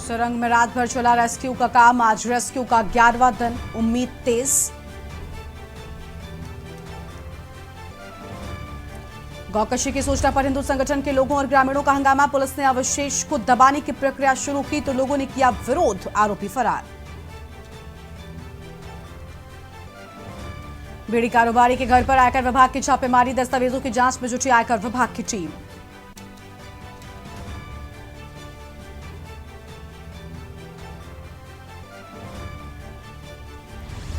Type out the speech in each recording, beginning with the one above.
सुरंग में रात भर चला रेस्क्यू का काम। आज रेस्क्यू का 11वां दिन, उम्मीद तेज। गौकशी की सूचना पर हिंदू संगठन के लोगों और ग्रामीणों का हंगामा। पुलिस ने अवशेष को दबाने की प्रक्रिया शुरू की तो लोगों ने किया विरोध। आरोपी फरार। बीड़ी कारोबारी के घर पर आयकर विभाग की छापेमारी। दस्तावेजों की जांच में जुटी आयकर विभाग की टीम।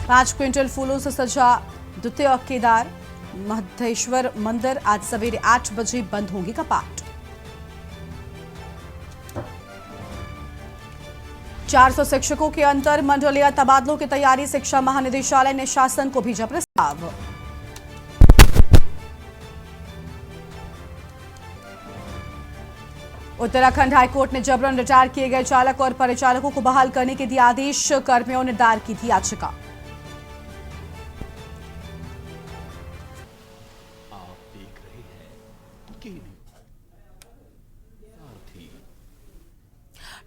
पांच क्विंटल फूलों से सजा द्वितीय केदार महेश्वर मंदिर। आज सवेरे 8 बजे बंद होगी कपाट। 400 शिक्षकों के अंतर मंडलीय तबादलों की तैयारी। शिक्षा महानिदेशालय ने शासन को भेजा प्रस्ताव। उत्तराखंड हाईकोर्ट ने जबरन रिटायर किए गए चालक और परिचालकों को बहाल करने के दिए आदेश। कर्मियों ने दायर की थी याचिका।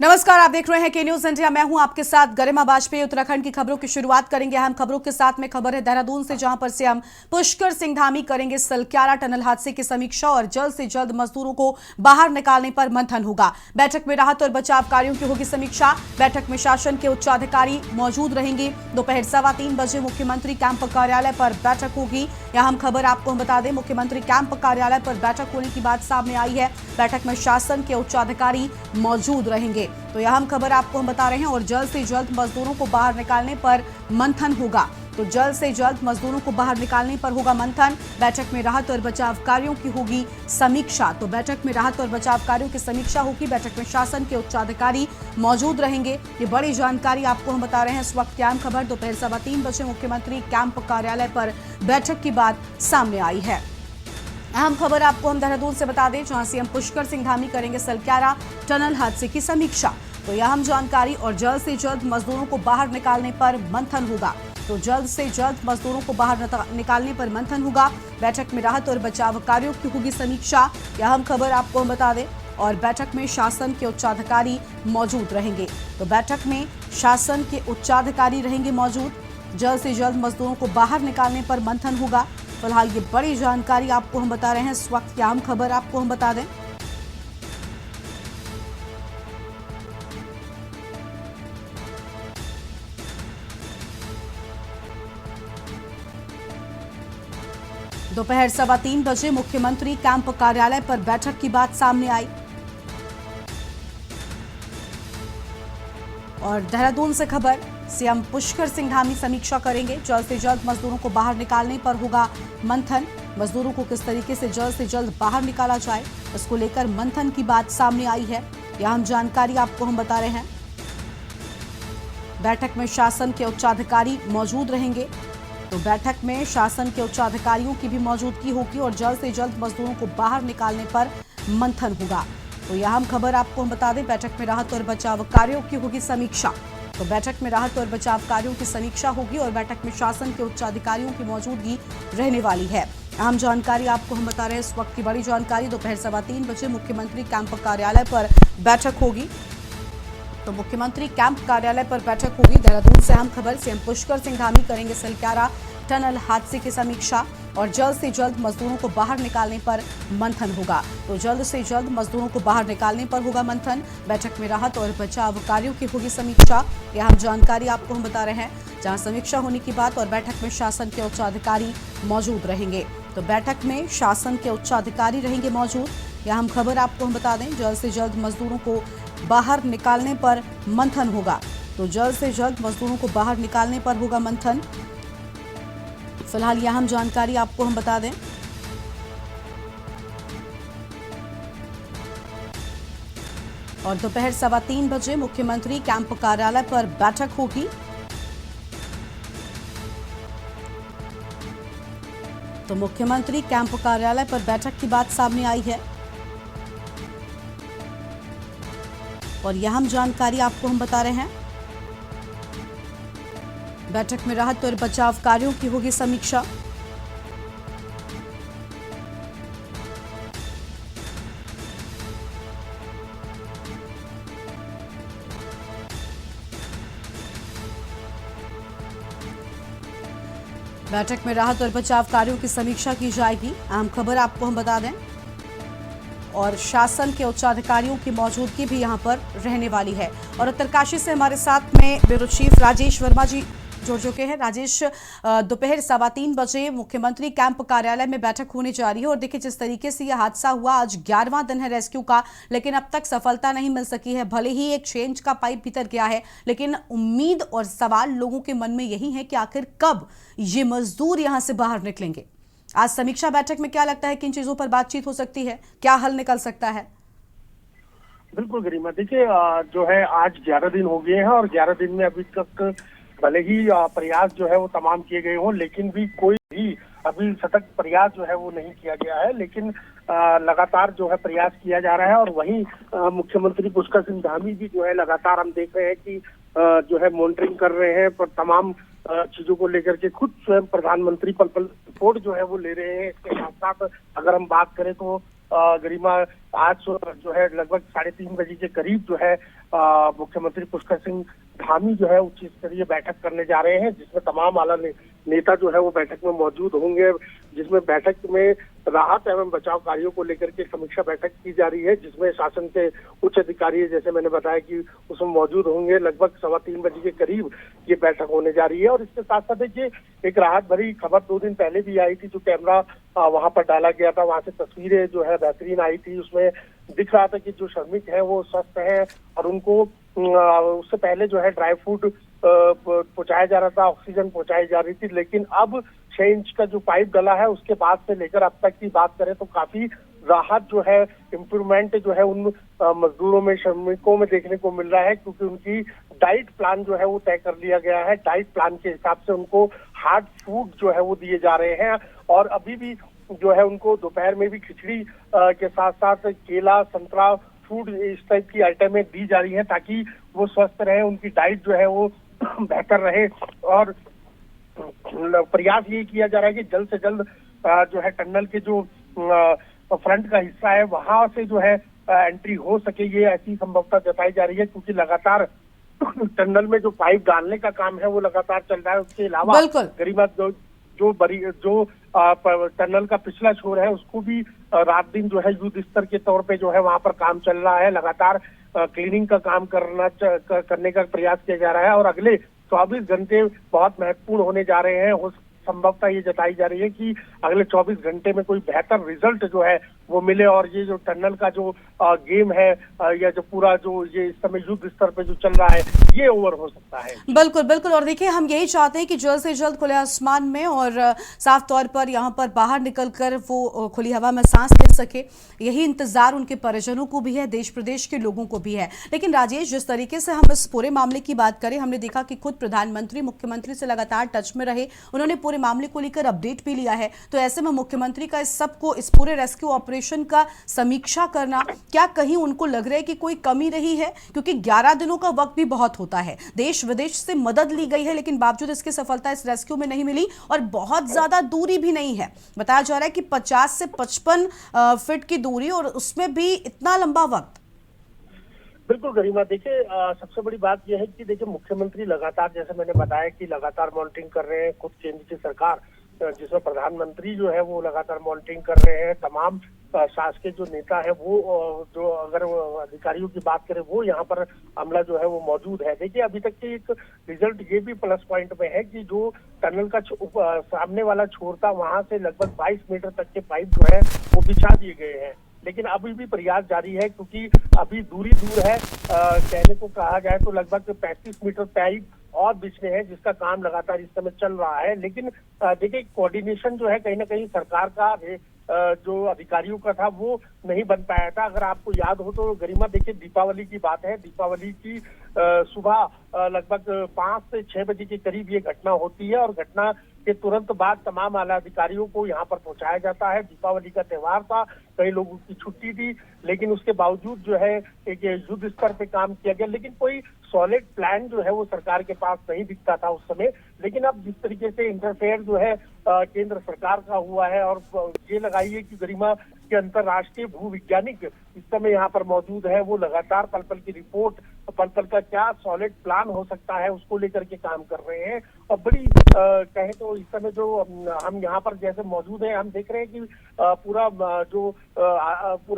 नमस्कार, आप देख रहे हैं के न्यूज इंडिया। मैं हूं आपके साथ गरिमा वाजपेयी। उत्तराखंड की खबरों की शुरुआत करेंगे अहम खबरों के साथ में। खबर है देहरादून से, जहां पर सीएम पुष्कर सिंह धामी करेंगे सलक्यारा टनल हादसे की समीक्षा और जल्द से जल्द मजदूरों को बाहर निकालने पर मंथन होगा। बैठक में राहत और बचाव कार्यों की होगी समीक्षा। बैठक में शासन के उच्चाधिकारी मौजूद रहेंगे। दोपहर 3:15 बजे मुख्यमंत्री कैंप कार्यालय पर बैठक होगी। अहम खबर आपको हम बता दें, मुख्यमंत्री कैंप कार्यालय पर बैठक होने की बात सामने आई है। बैठक में शासन के उच्चाधिकारी मौजूद रहेंगे। तो यह अहम खबर आपको हम बता रहे हैं। और जल्द से जल्द मजदूरों को बाहर निकालने पर मंथन होगा। तो जल्द से जल्द मजदूरों को बाहर निकालने पर होगा मंथन। बैठक में राहत और बचाव कार्यों की होगी समीक्षा। तो बैठक में राहत और बचाव कार्यों की समीक्षा होगी। बैठक में शासन के उच्चाधिकारी मौजूद रहेंगे। ये बड़ी जानकारी आपको हम बता रहे हैं। इस वक्त की अहम खबर, दोपहर 3:15 बजे मुख्यमंत्री कैंप कार्यालय पर बैठक की बात सामने आई है। अहम खबर आपको हम देहरादून से बता दें, जहां सीएम पुष्कर सिंह धामी करेंगे सलक्यारा टनल हादसे की समीक्षा। तो यह अहम जानकारी। और जल्द से जल्द मजदूरों को बाहर निकालने पर मंथन होगा। तो जल्द से जल्द मजदूरों को बाहर निकालने पर मंथन होगा। बैठक में राहत और बचाव कार्यों की होगी समीक्षा। यह अहम खबर आपको हम बता दें। और बैठक में शासन के उच्चाधिकारी मौजूद रहेंगे। तो बैठक में शासन के उच्चाधिकारी रहेंगे मौजूद। जल्द से जल्द मजदूरों को बाहर निकालने पर मंथन होगा। फिलहाल ये बड़ी जानकारी आपको हम बता रहे हैं। इस वक्त की अहम खबर आपको हम बता दें। दोपहर 3:15 बजे मुख्यमंत्री कैंप कार्यालय पर बैठक की बात सामने आई। और देहरादून से खबर, सीएम पुष्कर सिंह धामी समीक्षा करेंगे। जल्द से जल्द मजदूरों को बाहर निकालने पर होगा मंथन। मजदूरों को किस तरीके से जल्द बाहर निकाला जाए, इसको लेकर मंथन की बात सामने आई है। यह हम जानकारी आपको हम बता रहे हैं। बैठक में शासन के उच्चाधिकारी मौजूद रहेंगे। तो बैठक में शासन के उच्चाधिकारियों की भी मौजूदगी होगी। और जल्द से जल्द मजदूरों को बाहर निकालने पर मंथन होगा। तो यह अहम खबर आपको हम बता दें। बैठक में राहत और बचाव कार्यों की होगी समीक्षा। तो बैठक में राहत और बचाव कार्यों की समीक्षा होगी। और बैठक में शासन के उच्चाधिकारियों की मौजूदगी रहने वाली है। अहम जानकारी आपको हम बता रहे हैं। इस वक्त की बड़ी जानकारी, दोपहर 3:15 बजे मुख्यमंत्री कैंप कार्यालय पर बैठक होगी। तो मुख्यमंत्री कैंप कार्यालय पर बैठक होगी। देहरादून से अहम खबर, सीएम पुष्कर सिंह धामी करेंगे सलक्यारा टनल हादसे की समीक्षा। और जल्द से जल्द मजदूरों को बाहर निकालने पर मंथन होगा। तो जल्द से जल्द मजदूरों को बाहर निकालने पर होगा मंथन। बैठक में राहत और बचाव कार्यों की होगी समीक्षा। यह हम जानकारी आपको हम बता रहे हैं। जहां समीक्षा होने की बात। और बैठक में शासन के उच्चाधिकारी मौजूद रहेंगे। तो बैठक में शासन के उच्चाधिकारी रहेंगे मौजूद। यह हम खबर आपको हम बता दें। जल्द से जल्द मजदूरों को बाहर निकालने पर मंथन होगा। तो जल्द से जल्द मजदूरों को बाहर निकालने पर होगा मंथन। फिलहाल यह हम जानकारी आपको हम बता दें। और दोपहर 3:15 बजे मुख्यमंत्री कैंप कार्यालय पर बैठक होगी। तो मुख्यमंत्री कैंप कार्यालय पर बैठक की बात सामने आई है। और यह हम जानकारी आपको हम बता रहे हैं। बैठक में राहत और बचाव कार्यों की होगी समीक्षा। बैठक में राहत और बचाव कार्यों की समीक्षा की जाएगी। अहम खबर आपको हम बता दें, और शासन के उच्च अधिकारियों की मौजूदगी भी यहां पर रहने वाली है। और उत्तरकाशी से हमारे साथ में ब्यूरो चीफ राजेश वर्मा जी जुड़ चुके हैं। राजेश, दोपहर 3:15 बजे मुख्यमंत्री कैंप कार्यालय में बैठक होने जा रही है और देखिए जिस तरीके से यह हादसा हुआ, आज 11वां दिन है रेस्क्यू का, लेकिन अब तक सफलता नहीं मिल सकी है। भले ही एक चेंज का पाइप भीतर गया है, लेकिन उम्मीद और सवाल लोगों के मन में यही है कि आखिर कब ये मजदूर यहां से बाहर निकलेंगे। आज समीक्षा बैठक में क्या लगता है किन चीजों पर बातचीत हो सकती है, क्या हल निकल सकता है? बिल्कुल गरिमा, देखिए जो है आज 11 दिन हो गए हैं और 11 दिन में अभी तक भले ही प्रयास जो है वो तमाम किए गए हों, लेकिन भी कोई भी अभी सतत प्रयास जो है वो नहीं किया गया है। लेकिन लगातार जो है प्रयास किया जा रहा है। और वहीं मुख्यमंत्री पुष्कर सिंह धामी भी जो है लगातार हम देख रहे हैं कि जो है मॉनिटरिंग कर रहे हैं, पर तमाम चीजों को लेकर के खुद स्वयं प्रधानमंत्री पल रिपोर्ट जो है वो ले रहे हैं। इसके साथ साथ अगर हम बात करें तो गरिमा आज जो है लगभग 3:30 बजे के करीब जो है मुख्यमंत्री पुष्कर सिंह धामी जो है उच्च स्तरीय बैठक करने जा रहे हैं, जिसमें तमाम आला नेता जो है वो बैठक में मौजूद होंगे। जिसमें बैठक में राहत एवं बचाव कार्यों को लेकर के समीक्षा बैठक की जा रही है, जिसमें शासन के उच्च अधिकारी जैसे मैंने बताया कि उसमें मौजूद होंगे। लगभग 3:15 बजे के करीब ये बैठक होने जा रही है। और इसके साथ साथ देखिए एक राहत भरी खबर 2 दिन पहले भी आई थी, जो कैमरा वहां पर डाला गया था, वहां से तस्वीरें जो है बेहतरीन आई थी। उसमें दिख रहा था कि जो श्रमिक है वो स्वस्थ है और उनको उससे पहले जो है ड्राई फ्रूट पहुंचाया जा रहा था, ऑक्सीजन पहुंचाई जा रही थी। लेकिन अब 6 इंच का जो पाइप डला है उसके बाद से लेकर अब तक की बात करें तो काफी राहत जो है, इम्प्रूवमेंट जो है उन मजदूरों में, श्रमिकों में देखने को मिल रहा है, क्योंकि उनकी डाइट प्लान जो है वो तय कर लिया गया है। डाइट प्लान के हिसाब से उनको हार्ड फूड जो है वो दिए जा रहे हैं। और अभी भी जो है उनको दोपहर में भी खिचड़ी के साथ साथ केला, संतरा, फ्रूट इस टाइप की आइटमें दी जा रही हैं, ताकि वो स्वस्थ रहे, उनकी डाइट जो है वो बेहतर रहे। और प्रयास ये किया जा रहा है कि जल्द से जल्द जो है टनल के जो फ्रंट का हिस्सा है वहां से जो है एंट्री हो सके, ये ऐसी संभवता जताई जा रही है, क्योंकि लगातार टनल में जो पाइप डालने का काम है वो लगातार चल रहा है। उसके अलावा गरिमा जो टनल का पिछला छोर है उसको भी रात दिन जो है युद्ध स्तर के तौर पे जो है वहां पर काम चल रहा है। लगातार क्लीनिंग का काम करने का प्रयास किया जा रहा है। और अगले 24 घंटे बहुत महत्वपूर्ण होने जा रहे हैं। हो संभवता ये जताई जा रही है कि अगले 24 घंटे में कोई बेहतर रिजल्ट जो है वो मिले और ये जो टनल का जो गेम है या जो पूरा जो ये इस समय युद्ध स्तर पे जो चल रहा है ये ओवर हो सकता है। बिल्कुल बिल्कुल। और देखिए हम यही चाहते हैं कि जल्द से जल्द खुले आसमान में और साफ तौर पर यहाँ पर बाहर निकलकर वो खुली हवा में सांस ले सके। यही इंतजार उनके परिजनों को भी है, देश प्रदेश के लोगों को भी है। लेकिन राजेश, जिस तरीके से हम इस पूरे मामले की बात करें, हमने देखा कि खुद प्रधानमंत्री मुख्यमंत्री से लगातार टच में रहे, उन्होंने पूरे मामले को लेकर अपडेट भी लिया है। तो ऐसे में मुख्यमंत्री का इस सबको, इस पूरे रेस्क्यू ऑपरेशन का समीक्षा करना, क्या कहीं उनको लग रहा है कि कोई कमी रही है? क्योंकि 11 दिनों का वक्त भी बहुत होता है, देश विदेश से मदद ली गई है, लेकिन बावजूद इसकी सफलता इस रेस्क्यू में नहीं मिली और बहुत ज्यादा दूरी भी नहीं है। बताया जा रहा है कि 50 से 55 फीट की दूरी, और उसमें भी इतना लंबा वक्त। बिल्कुल गरिमा, देखिए सबसे बड़ी बात यह है कि देखिए मुख्यमंत्री लगातार, जैसे मैंने बताया कि लगातार मॉनिटरिंग कर रहे हैं। खुद केंद्र की सरकार जिसमें प्रधानमंत्री जो है वो लगातार मॉनिटरिंग कर रहे हैं। तमाम शासकीय जो नेता है वो जो अगर अधिकारियों की बात करें वो यहाँ पर अमला जो है वो मौजूद है। देखिए अभी तक के एक रिजल्ट ये भी प्लस पॉइंट में है कि जो टनल का सामने वाला छोर था वहां से लगभग 22 मीटर तक के पाइप जो है वो बिछा दिए गए हैं। लेकिन अभी भी प्रयास जारी है, क्योंकि अभी दूरी दूर है। कहने को कहा जाए तो लगभग 35 मीटर पाइप और बिछने हैं, जिसका काम लगातार इस समय चल रहा है। लेकिन देखिए कोऑर्डिनेशन जो है कहीं ना कहीं सरकार का जो अधिकारियों का था वो नहीं बन पाया था। अगर आपको याद हो तो गरिमा, देखिए दीपावली की बात है, दीपावली की सुबह लगभग 5 से 6 बजे के करीब ये घटना होती है और घटना के तुरंत बाद तमाम आला अधिकारियों को यहाँ पर पहुंचाया जाता है। दीपावली का त्योहार था, कई लोगों की छुट्टी थी, लेकिन उसके बावजूद जो है एक युद्ध स्तर पे काम किया गया। लेकिन कोई सॉलिड प्लान जो है वो सरकार के पास नहीं दिखता था उस समय। लेकिन अब जिस तरीके से इंटरफेयर जो है केंद्र सरकार का हुआ है, और ये लगाइए कि गरिमा कि अंतर्राष्ट्रीय भूविज्ञानिक इस समय यहाँ पर मौजूद है, वो लगातार पल पल की रिपोर्ट, पल पल का क्या सॉलिड प्लान हो सकता है उसको लेकर के काम कर रहे हैं। और बड़ी कहे तो इस समय जो हम यहाँ पर जैसे मौजूद हैं, हम देख रहे हैं कि पूरा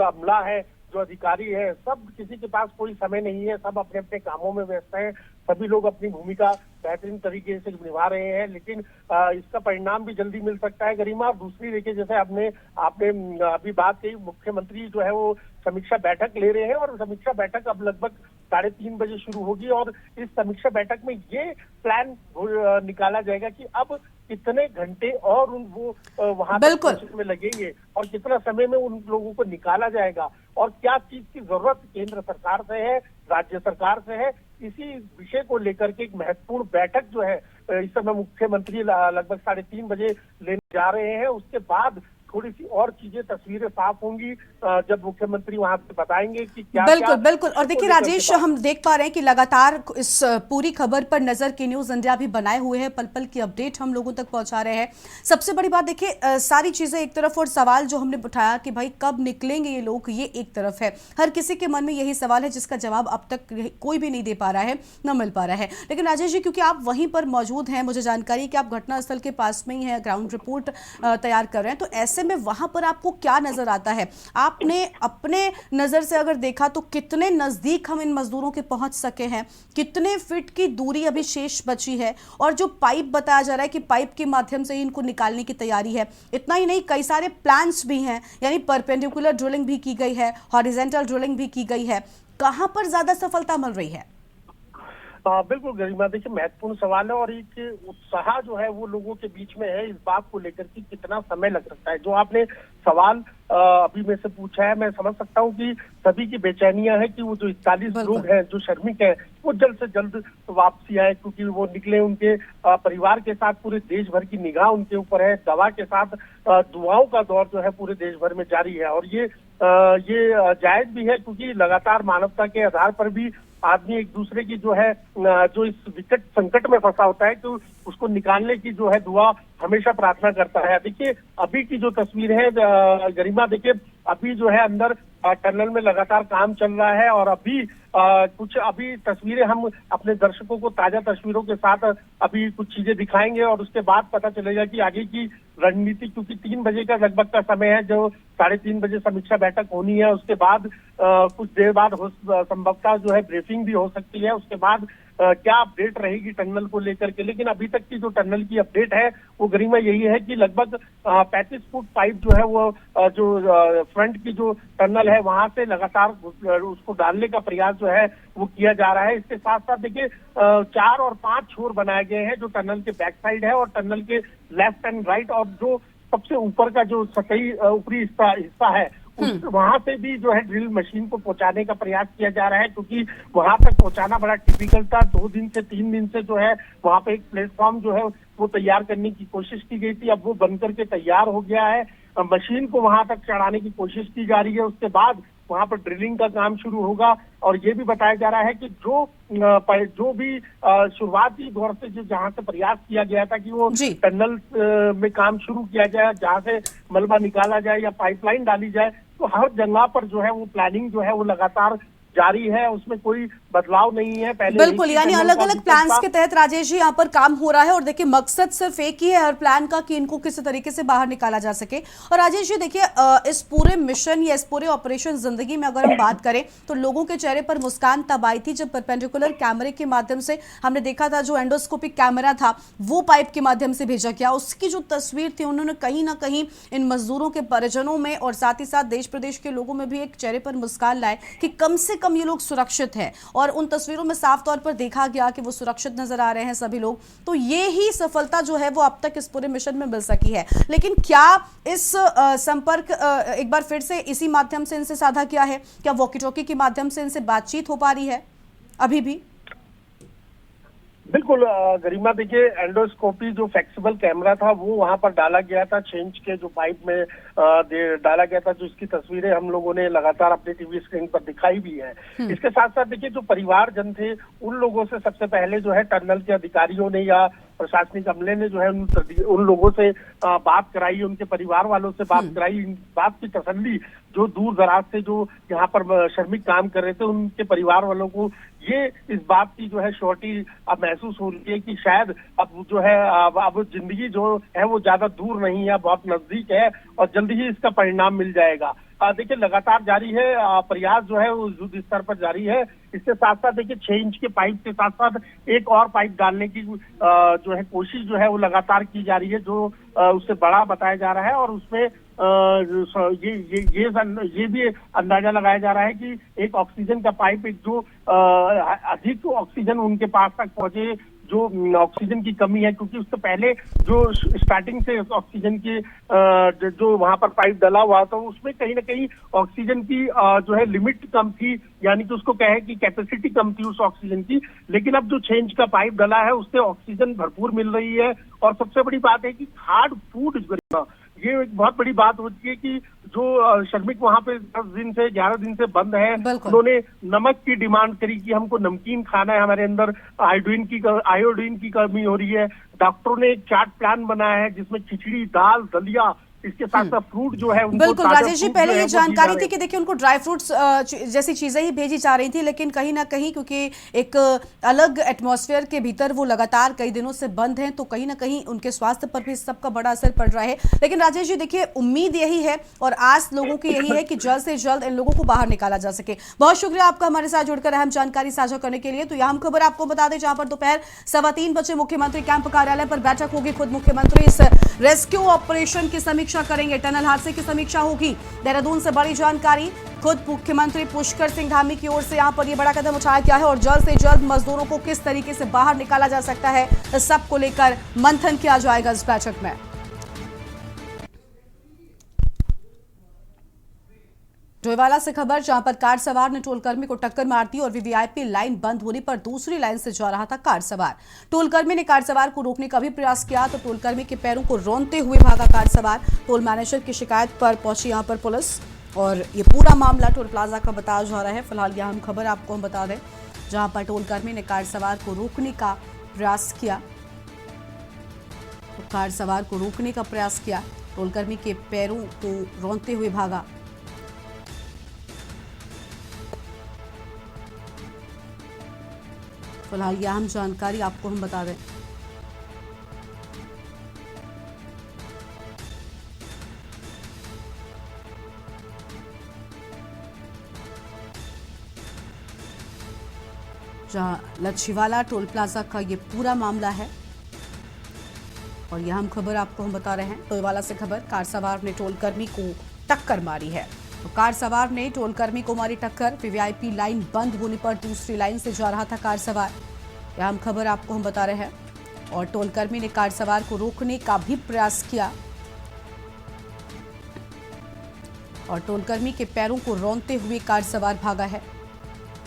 अमला है, जो अधिकारी है, सब किसी के पास कोई समय नहीं है, सब अपने अपने कामों में व्यस्त हैं, सभी लोग अपनी भूमिका बेहतरीन तरीके से निभा रहे हैं। लेकिन इसका परिणाम भी जल्दी मिल सकता है गरिमा। और दूसरी देखिए, जैसे आपने अभी बात कही, मुख्यमंत्री जो है वो समीक्षा बैठक ले रहे हैं और समीक्षा बैठक अब लगभग 3:30 बजे शुरू होगी और इस समीक्षा बैठक में ये प्लान निकाला जाएगा कि अब कितने घंटे और वो वहां तक में लगेंगे और कितना समय में उन लोगों को निकाला जाएगा और क्या चीज की जरूरत केंद्र सरकार से है, राज्य सरकार से है। इसी विषय को लेकर के एक महत्वपूर्ण बैठक जो है इस समय मुख्यमंत्री लगभग 3:30 बजे लेने जा रहे हैं। उसके बाद थोड़ी सी और चीजें, तस्वीरें साफ होंगी जब मुख्यमंत्री वहां से बताएंगे कि क्या बिल्कुल। और देखिए राजेश, हम देख पा रहे हैं कि लगातार इस पूरी खबर पर नजर के न्यूज इंडिया भी बनाए हुए हैं, पल पल की अपडेट हम लोगों तक पहुंचा रहे हैं। सबसे बड़ी बात देखिए, सारी चीजें एक तरफ और सवाल जो हमने उठाया कि भाई कब निकलेंगे ये लोग, ये एक तरफ है। हर किसी के मन में यही सवाल है जिसका जवाब अब तक कोई भी नहीं दे पा रहा है, न मिल पा रहा है। लेकिन राजेश जी, क्योंकि आप वहीं पर मौजूद हैं, मुझे जानकारी है कि आप घटनास्थल के पास में ही है, ग्राउंड रिपोर्ट तैयार कर रहे हैं, तो ऐसे में वहां पर आपको क्या नजर आता है? आपने अपने नजर से अगर देखा तो कितने नजदीक हम इन मजदूरों के पहुंच सके हैं, कितने फीट की दूरी अभी शेष बची है, और जो पाइप बताया जा रहा है कि पाइप के माध्यम से इनको निकालने की तैयारी है। इतना ही नहीं, कई सारे प्लान्स भी हैं, यानी परपेंडिकुलर ड्रिलिंग भी की गई है, हॉरिजॉन्टल ड्रिलिंग भी की गई है। कहां पर ज्यादा सफलता मिल रही है? बिल्कुल गरिमा, देखिए महत्वपूर्ण सवाल है और एक उत्साह जो है वो लोगों के बीच में है इस बात को लेकर कि कितना समय लग सकता है। जो आपने सवाल अभी में से पूछा है, मैं समझ सकता हूँ कि सभी की बेचैनियां है कि वो जो 41 लोग हैं, जो श्रमिक हैं, वो जल्द से जल्द वापसी आए, क्योंकि वो निकले उनके परिवार के साथ, पूरे देश भर की निगाह उनके ऊपर है। दवा के साथ दुआओं का दौर जो है पूरे देश भर में जारी है और ये जायज भी है, क्योंकि लगातार मानवता के आधार पर भी आदमी एक दूसरे की जो है, जो इस विकट संकट में फंसा होता है, तो उसको निकालने की जो है दुआ हमेशा प्रार्थना करता है। देखिए अभी की जो तस्वीर है गरिमा, देखिए अभी जो है अंदर टनल में लगातार काम चल रहा है और अभी कुछ तस्वीरें हम अपने दर्शकों को ताजा तस्वीरों के साथ अभी कुछ चीजें दिखाएंगे और उसके बाद पता चलेगा कि आगे की रणनीति, क्योंकि 3 बजे का लगभग का समय है, जो 3:30 बजे समीक्षा बैठक होनी है। उसके बाद कुछ देर बाद संभवतः जो है ब्रीफिंग भी हो सकती है। उसके बाद क्या अपडेट रहेगी टनल को लेकर के। लेकिन अभी तक की जो टनल की अपडेट है वो गरिमा यही है कि लगभग 35 फुट पाइप जो है वो जो फ्रंट की जो टनल है वहां से लगातार उसको डालने का प्रयास जो है वो किया जा रहा है। इसके साथ साथ देखिए 4 और 5 छोर बनाए गए हैं जो टनल के बैक साइड है और टनल के लेफ्ट एंड राइट, और जो सबसे ऊपर का जो सतही ऊपरी हिस्सा है वहां से भी जो है ड्रिल मशीन को पहुंचाने का प्रयास किया जा रहा है, क्योंकि वहां तक पहुंचाना बड़ा टिपिकल था। 2 दिन से 3 दिन से जो है वहां पे एक प्लेटफॉर्म जो है वो तैयार करने की कोशिश की गई थी, अब वो बनकर के तैयार हो गया है। मशीन को वहां तक चढ़ाने की कोशिश की जा रही है। उसके बाद वहां पर ड्रिलिंग का काम शुरू होगा और ये भी बताया जा रहा है कि जो भी शुरुआती दौर से जो जहां से प्रयास किया गया था कि वो टनल में काम शुरू किया जाए, जहां से मलबा निकाला जाए या पाइपलाइन डाली जाए, तो हर जगह पर जो है वो प्लानिंग जो है वो लगातार जारी है, उसमें कोई बदलाव नहीं है। पहले बिल्कुल, यानी अलग अलग प्लान्स के तहत राजेश जी यहाँ पर काम हो रहा है और देखिए मकसद सिर्फ एक ही है हर प्लान का कि इनको किसी तरीके से बाहर निकाला जा सके। और राजेश जी देखिए, इस पूरे मिशन या इस पूरे ऑपरेशन जिंदगी में अगर हम बात करें तो लोगों के चेहरे पर मुस्कान तब आई थी जब परपेंडिकुलर कैमरे के माध्यम से हमने देखा था, जो एंडोस्कोपिक कैमरा था वो पाइप के माध्यम से भेजा गया। उसकी जो तस्वीर थी उन्होंने कहीं ना कहीं इन मजदूरों के परिजनों में और साथ ही साथ देश प्रदेश के लोगों में भी एक चेहरे पर मुस्कान लाए कि कम से कम ये लोग सुरक्षित हैं, और उन तस्वीरों में साफ तौर पर देखा गया कि वो सुरक्षित नजर आ रहे हैं सभी लोग। तो ये ही सफलता जो है वो अब तक इस पूरे मिशन में मिल सकी है। लेकिन क्या इस संपर्क एक बार फिर से इसी माध्यम से इनसे साधा किया है? क्या वॉकी टॉकी के माध्यम से इनसे बातचीत हो पा रही है अभी भी? बिल्कुल गरिमा, देखिए एंडोस्कोपी जो फ्लेक्सिबल कैमरा था वो वहां पर डाला गया था, 6 इंच के जो पाइप में डाला गया था, जो इसकी तस्वीरें हम लोगों ने लगातार अपने टीवी स्क्रीन पर दिखाई भी है। इसके साथ साथ देखिए जो परिवारजन थे उन लोगों से सबसे पहले जो है टनल के अधिकारियों ने या प्रशासनिक अमले ने जो है उन लोगों से बात कराई, उनके परिवार वालों से बात कराई, इन बात की तसल्ली जो दूर दराज से जो यहाँ पर श्रमिक काम कर रहे थे उनके परिवार वालों को ये इस बात की जो है श्योरिटी अब महसूस हो रही है कि शायद अब जो है अब जिंदगी जो है वो ज्यादा दूर नहीं है, बहुत नजदीक है और जल्दी ही इसका परिणाम मिल जाएगा। देखिए लगातार जारी है प्रयास जो है वो युद्ध स्तर पर जारी है। इसके साथ साथ देखिए 6 इंच के पाइप के साथ साथ एक और पाइप डालने की जो है कोशिश जो है वो लगातार की जा रही है, जो उससे बड़ा बताया जा रहा है और उसमें ये भी अंदाजा लगाया जा रहा है कि एक ऑक्सीजन का पाइप, एक जो अधिक ऑक्सीजन उनके पास तक पहुंचे, जो ऑक्सीजन की कमी है, क्योंकि उससे पहले जो स्टार्टिंग से ऑक्सीजन की जो वहां पर पाइप डला हुआ था उसमें कहीं ना कहीं ऑक्सीजन की जो है लिमिट कम थी, यानी कि उसको कहे कि कैपेसिटी कम थी उस ऑक्सीजन की। लेकिन अब जो 6 इंच का पाइप डला है उससे ऑक्सीजन भरपूर मिल रही है और सबसे बड़ी बात है कि हार्ड फूड, ये एक बहुत बड़ी बात होती है कि जो श्रमिक वहां पे 10 दिन से 11 दिन से बंद है, उन्होंने नमक की डिमांड करी कि हमको नमकीन खाना है, हमारे अंदर आयोडीन की कमी हो रही है। डॉक्टरों ने एक चार्ट प्लान बनाया है जिसमें खिचड़ी, दाल, दलिया, इसके साथ साथ फ्रूट जो है उनको बिल्कुल राजेश जी, पहले ये जानकारी थी कि देखिए उनको ड्राई फ्रूट्स जैसी चीजें ही भेजी जा रही थी, लेकिन कहीं ना कहीं क्योंकि एक अलग एटमॉस्फेयर के भीतर वो लगातार कई दिनों से बंद हैं, तो कहीं ना कहीं उनके स्वास्थ्य पर भी सबका बड़ा असर पड़ रहा है। लेकिन राजेश जी देखिए, उम्मीद यही है और आस लोगों की यही है कि जल्द से जल्द इन लोगों को बाहर निकाला जा सके। बहुत शुक्रिया आपका हमारे साथ जुड़कर अहम जानकारी साझा करने के लिए। तो यह हम खबर आपको बता दें, जहां पर दोपहर 3:15 बजे मुख्यमंत्री कैंप कार्यालय पर बैठक होगी। खुद मुख्यमंत्री इस रेस्क्यू ऑपरेशन की समीक्षा करेंगे, टनल हादसे की समीक्षा होगी। देहरादून से बड़ी जानकारी खुद मुख्यमंत्री पुष्कर सिंह धामी की ओर से यहां पर यह बड़ा कदम उठाया गया है और जल्द से जल्द मजदूरों को किस तरीके से बाहर निकाला जा सकता है, इस सब को लेकर मंथन किया जाएगा इस बैठक में। डोईवाला से खबर, जहां पर कार सवार ने टोलकर्मी को टक्कर मार दी और वीवीआईपी लाइन बंद होने पर दूसरी लाइन से जा रहा था कार सवार। टोलकर्मी ने कार सवार को रोकने का भी प्रयास किया तो टोलकर्मी के पैरों को रौंदते हुए भागा कार सवार। टोल मैनेजर की शिकायत पर पहुंची यहां पर पुलिस और ये पूरा मामला टोल प्लाजा का बताया जा रहा है। फिलहाल यह हम खबर आपको हम बता दें, जहां पर टोलकर्मी ने कार सवार को रोकने का प्रयास किया, तो कार सवार को रोकने का प्रयास किया, टोलकर्मी के पैरों को रौंदते हुए भागा। फिलहाल यह अहम जानकारी आपको हम बता दें। जहां लच्छीवाला टोल प्लाजा का ये पूरा मामला है और यह हम खबर आपको हम बता रहे हैं। डोईवाला से खबर, कार सवार ने टोलकर्मी को टक्कर मारी है। तो कार सवार ने टोलकर्मी को मारी टक्कर। वीवीआईपी लाइन बंद होने पर दूसरी लाइन से जा रहा था कार सवार, यह हम खबर आपको हम बता रहे हैं। और टोलकर्मी ने कार सवार को रोकने का भी प्रयास किया और टोलकर्मी के पैरों को रौंदते हुए कार सवार भागा है,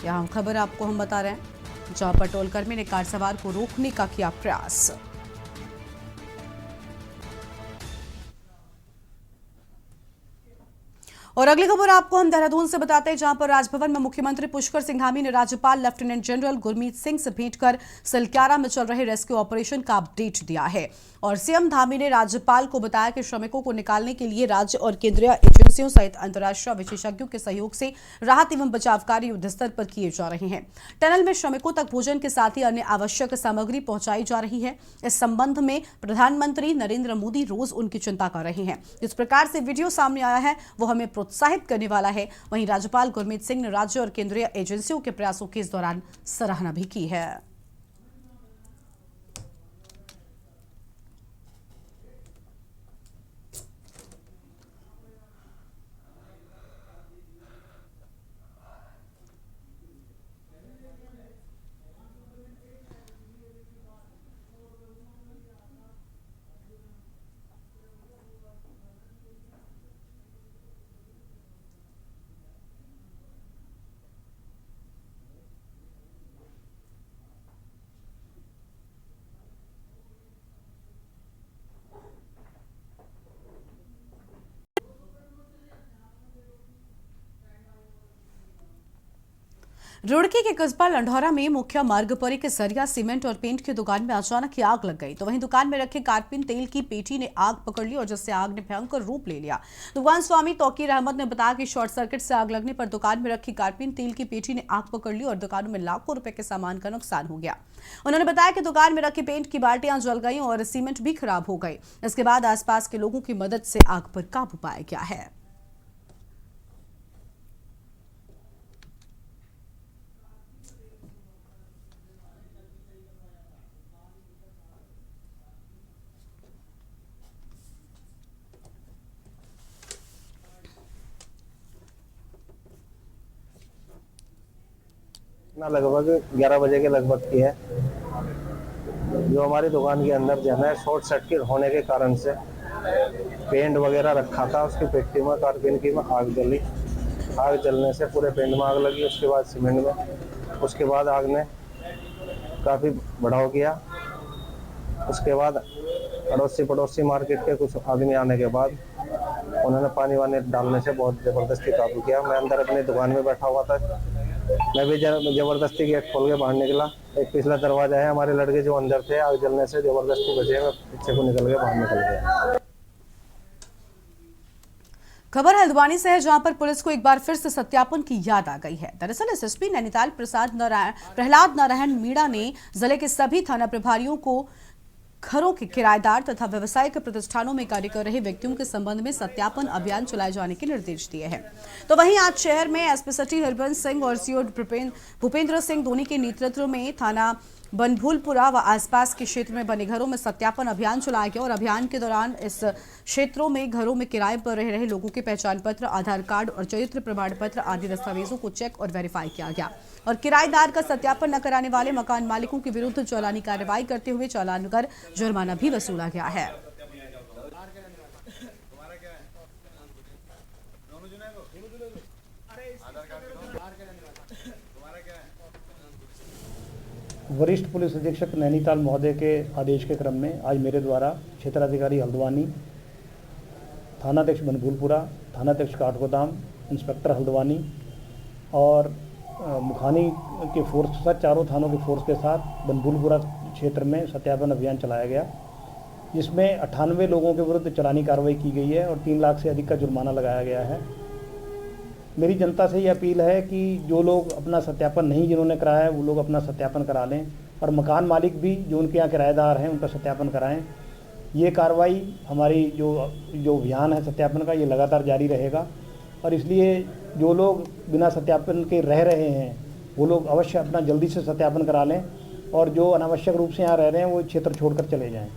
यह हम खबर आपको हम बता रहे हैं। जहां पर टोलकर्मी ने कार सवार को रोकने का किया प्रयास। और अगली खबर आपको हम देहरादून से बताते हैं, जहां पर राजभवन में मुख्यमंत्री पुष्कर सिंह धामी ने राज्यपाल लेफ्टिनेंट जनरल गुरमीत सिंह से भेंट कर सलक्यारा में चल रहे रेस्क्यू ऑपरेशन का अपडेट दिया है। और सीएम धामी ने राज्यपाल को बताया कि श्रमिकों को निकालने के लिए राज्य और केंद्रीय एजेंसियों सहित अंतर्राष्ट्रीय विशेषज्ञों के सहयोग से राहत एवं बचाव कार्य युद्ध स्तर पर किए जा रहे हैं। टनल में श्रमिकों तक भोजन के साथ ही अन्य आवश्यक सामग्री पहुंचाई जा रही है। इस संबंध में प्रधानमंत्री नरेंद्र मोदी रोज उनकी चिंता कर रहे हैं। जिस प्रकार से वीडियो सामने आया है वो हमें प्रोत्साहित करने वाला है। वहीं राज्यपाल गुरमीत सिंह ने राज्य और केंद्रीय एजेंसियों के प्रयासों की इस दौरान सराहना भी की है। रुड़की के कस्बा लंढौरा में मुख्य मार्ग पर एक सरिया सीमेंट और पेंट की दुकान में अचानक ही आग लग गई। तो वहीं दुकान में रखे कारपीन तेल की पेटी ने आग पकड़ ली और जिससे आग ने भयंकर रूप ले लिया। दुकान स्वामी तौकीर अहमद ने बताया कि शॉर्ट सर्किट से आग लगने पर दुकान में रखी कारपीन तेल की पेटी ने आग पकड़ ली और दुकानों में लाखों रुपए के सामान का नुकसान हो गया। उन्होंने बताया कि दुकान में रखी पेंट की बाल्टियां जल गई और सीमेंट भी खराब हो गई। इसके बाद आसपास के लोगों की मदद से आग पर काबू पाया गया है। ना लगभग 11 बजे के लगभग की है, जो हमारी दुकान के अंदर जो है शॉर्ट सर्किट होने के कारण से पेंट वगैरह रखा था, उसकी पेटी में कारबीन की में आग जली। आग जलने से पूरे पेंट में आग लगी, उसके बाद सीमेंट में, उसके बाद आग ने काफ़ी बढ़ाव किया। उसके बाद पड़ोसी मार्केट के कुछ आदमी आने के बाद उन्होंने पानी वानी डालने से बहुत ज़बरदस्ती काबू किया। मैं अंदर अपनी दुकान में बैठा हुआ था, मैं भी जबरदस्ती गेट खोल के बाहर निकला। एक पिछला दरवाजा है, हमारे लड़के जो अंदर थे आग जलने से जबरदस्ती बचे, मैं पीछे को निकल के बाहर निकल गया। खबर हल्द्वानी से है, जहां पर पुलिस को एक बार फिर से सत्यापन की याद आ गई है। दरअसल एसएसपी नैनीताल प्रहलाद नारायण मीणा ने जिले के सभी थाना प्रभारियों को घरों के किराएदार तथा व्यावसायिक प्रतिष्ठानों में कार्य कर रहे व्यक्तियों के संबंध में सत्यापन अभियान चलाए जाने के निर्देश दिए हैं। तो वहीं आज शहर में एसपी सिटी हरबंस सिंह और सीओ भूपेंद्र सिंह धोनी के नेतृत्व में थाना बनभूलपुरा व आसपास के क्षेत्र में बने घरों में सत्यापन अभियान चलाया गया और अभियान के दौरान इस क्षेत्रों में घरों में किराए पर रह रहे लोगों के पहचान पत्र, आधार कार्ड और चरित्र प्रमाण पत्र आदि दस्तावेजों को चेक और वेरीफाई किया गया और किराएदार का सत्यापन न कराने वाले मकान मालिकों के विरुद्ध चालानी कार्रवाई करते हुए चालान कर जुर्माना भी वसूला गया है। वरिष्ठ पुलिस अधीक्षक नैनीताल महोदय के आदेश के क्रम में आज मेरे द्वारा क्षेत्राधिकारी हल्द्वानी, थानाध्यक्ष बनभूलपुरा, थानाध्यक्ष काठगोदाम, इंस्पेक्टर हल्द्वानी और मुखानी के फोर्स के साथ, चारों थानों के फोर्स के साथ बनभूलपुरा क्षेत्र में सत्यापन अभियान चलाया गया, जिसमें 98 लोगों के विरुद्ध चालानी कार्रवाई की गई है और 3 लाख से अधिक का जुर्माना लगाया गया है। मेरी जनता से ये अपील है कि जो लोग अपना सत्यापन नहीं जिन्होंने कराया है वो लोग अपना सत्यापन करा लें और मकान मालिक भी जो उनके यहाँ किराएदार हैं उनका सत्यापन कराएं। ये कार्रवाई हमारी जो अभियान है सत्यापन का, ये लगातार जारी रहेगा और इसलिए जो लोग बिना सत्यापन के रह रहे हैं वो लोग अवश्य अपना जल्दी से सत्यापन करा लें और जो अनावश्यक रूप से यहाँ रह रहे हैं वो क्षेत्र छोड़कर चले जाएँ।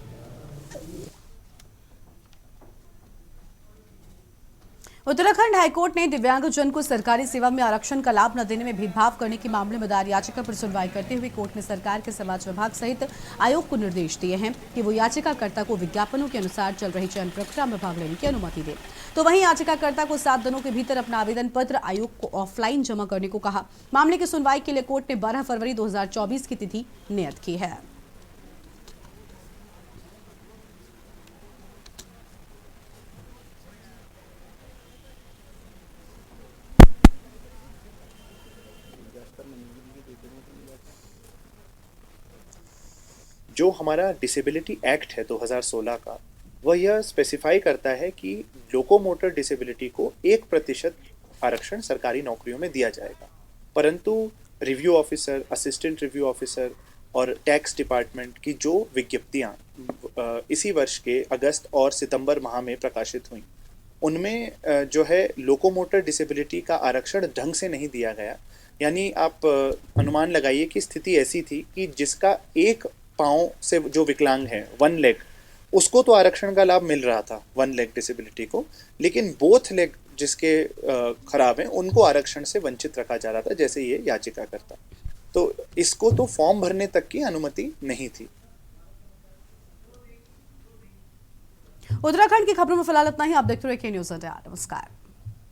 उत्तराखंड हाईकोर्ट ने दिव्यांगजन को सरकारी सेवा में आरक्षण का लाभ न देने में भेदभाव करने के मामले में दायर याचिका पर सुनवाई करते हुए कोर्ट ने सरकार के समाज विभाग सहित आयोग को निर्देश दिए हैं कि वो याचिकाकर्ता को विज्ञापनों के अनुसार चल रही चयन प्रक्रिया में भाग लेने की अनुमति दे। तो वहीं याचिकाकर्ता को 7 दिनों के भीतर अपना आवेदन पत्र आयोग को ऑफलाइन जमा करने को कहा। मामले की सुनवाई के लिए कोर्ट ने 12 फरवरी 2024 की तिथि नियत की है। जो हमारा डिसेबिलिटी एक्ट है 2016 का, वह यह स्पेसिफाई करता है कि लोकोमोटर डिसेबिलिटी को 1% आरक्षण सरकारी नौकरियों में दिया जाएगा, परंतु review officer, assistant review officer और टैक्स डिपार्टमेंट की जो विज्ञप्तियां इसी वर्ष के अगस्त और सितंबर माह में प्रकाशित हुई, उनमें जो है लोकोमोटर डिसेबिलिटी का आरक्षण ढंग से नहीं दिया गया। यानी आप अनुमान लगाइए कि स्थिति ऐसी थी कि जिसका एक पाँव से जो विकलांग है, 1 लेग, उसको तो आरक्षण का लाभ मिल रहा था 1 लेग डिसेबिलिटी को, लेकिन बोथ लेग जिसके खराब हैं उनको आरक्षण से वंचित रखा जा रहा था, जैसे ये याचिका करता। तो इसको तो फॉर्म भरने तक की अनुमति नहीं थी। उत्तराखंड की खबरों में फिलहाल इतना ही। आप देखते रहिए के न्यूज़ इंडिया। नमस्कार।